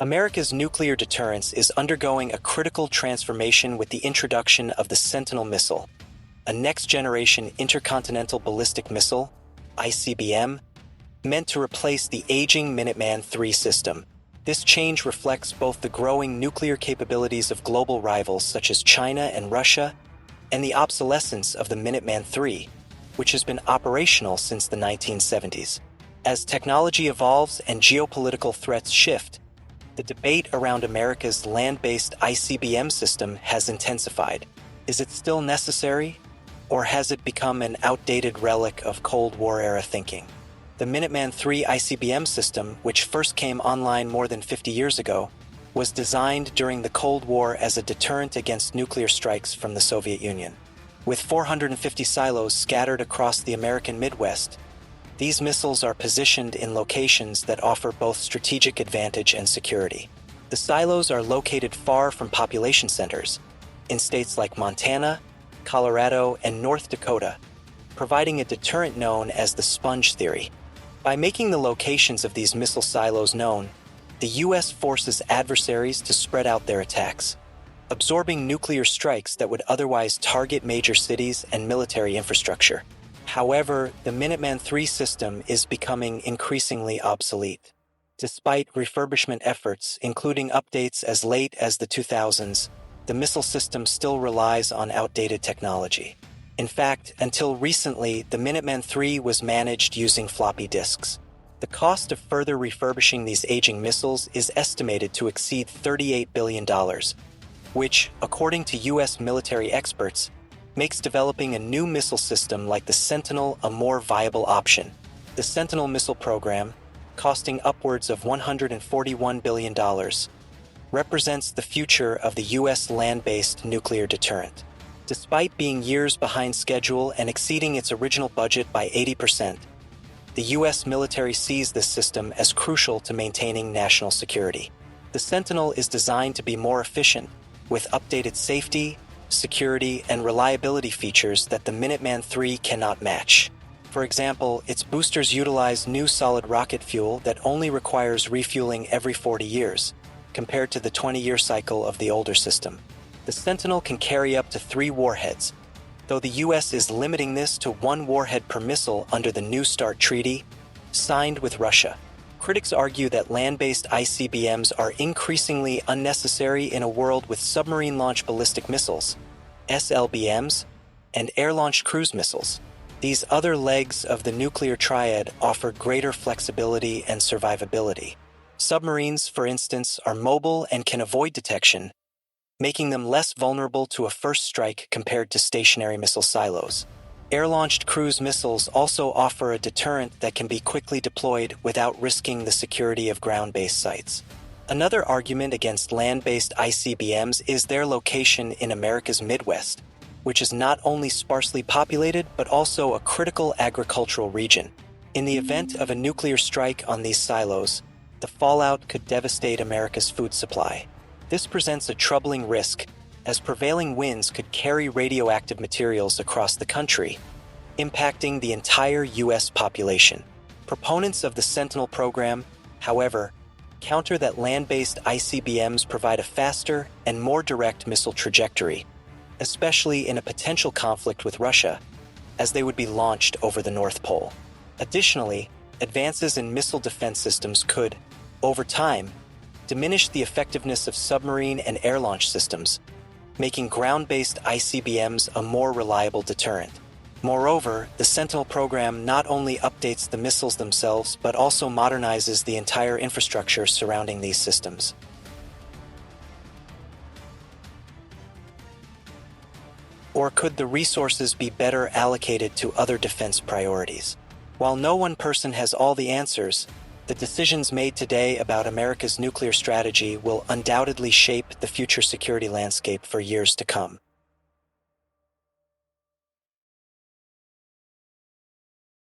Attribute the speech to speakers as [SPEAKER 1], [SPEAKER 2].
[SPEAKER 1] America's nuclear deterrence is undergoing a critical transformation with the introduction of the Sentinel missile, a next-generation intercontinental ballistic missile, ICBM, meant to replace the aging Minuteman III system. This change reflects both the growing nuclear capabilities of global rivals such as China and Russia, and the obsolescence of the Minuteman III, which has been operational since the 1970s. As technology evolves and geopolitical threats shift, the debate around America's land-based ICBM system has intensified. Is it still necessary, or has it become an outdated relic of Cold War-era thinking? The Minuteman III ICBM system, which first came online more than 50 years ago, was designed during the Cold War as a deterrent against nuclear strikes from the Soviet Union. With 450 silos scattered across the American Midwest, these missiles are positioned in locations that offer both strategic advantage and security. The silos are located far from population centers, in states like Montana, Colorado, and North Dakota, providing a deterrent known as the sponge theory. By making the locations of these missile silos known, the U.S. forces adversaries to spread out their attacks, absorbing nuclear strikes that would otherwise target major cities and military infrastructure. However, the Minuteman III system is becoming increasingly obsolete. Despite refurbishment efforts, including updates as late as the 2000s, the missile system still relies on outdated technology. In fact, until recently, the Minuteman III was managed using floppy disks. The cost of further refurbishing these aging missiles is estimated to exceed $38 billion, which, according to U.S. military experts, makes developing a new missile system like the Sentinel a more viable option. The Sentinel missile program, costing upwards of $141 billion, represents the future of the U.S. land-based nuclear deterrent. Despite being years behind schedule and exceeding its original budget by 80%, the U.S. military sees this system as crucial to maintaining national security. The Sentinel is designed to be more efficient, with updated safety, security, and reliability features that the Minuteman III cannot match. For example, its boosters utilize new solid rocket fuel that only requires refueling every 40 years, compared to the 20-year cycle of the older system. The Sentinel can carry up to 3 warheads, though the U.S. is limiting this to 1 warhead per missile under the New START treaty, signed with Russia. Critics argue that land-based ICBMs are increasingly unnecessary in a world with submarine-launched ballistic missiles, SLBMs, and air-launched cruise missiles. These other legs of the nuclear triad offer greater flexibility and survivability. Submarines, for instance, are mobile and can avoid detection, making them less vulnerable to a first strike compared to stationary missile silos. Air-launched cruise missiles also offer a deterrent that can be quickly deployed without risking the security of ground-based sites. Another argument against land-based ICBMs is their location in America's Midwest, which is not only sparsely populated but also a critical agricultural region. In the event of a nuclear strike on these silos, the fallout could devastate America's food supply. This presents a troubling risk, as prevailing winds could carry radioactive materials across the country, impacting the entire U.S. population. Proponents of the Sentinel program, however, counter that land-based ICBMs provide a faster and more direct missile trajectory, especially in a potential conflict with Russia, as they would be launched over the North Pole. Additionally, advances in missile defense systems could, over time, diminish the effectiveness of submarine and air-launch systems, making ground-based ICBMs a more reliable deterrent. Moreover, the Sentinel program not only updates the missiles themselves but also modernizes the entire infrastructure surrounding these systems. Or could the resources be better allocated to other defense priorities? While no one person has all the answers, the decisions made today about America's nuclear strategy will undoubtedly shape the future security landscape for years to come.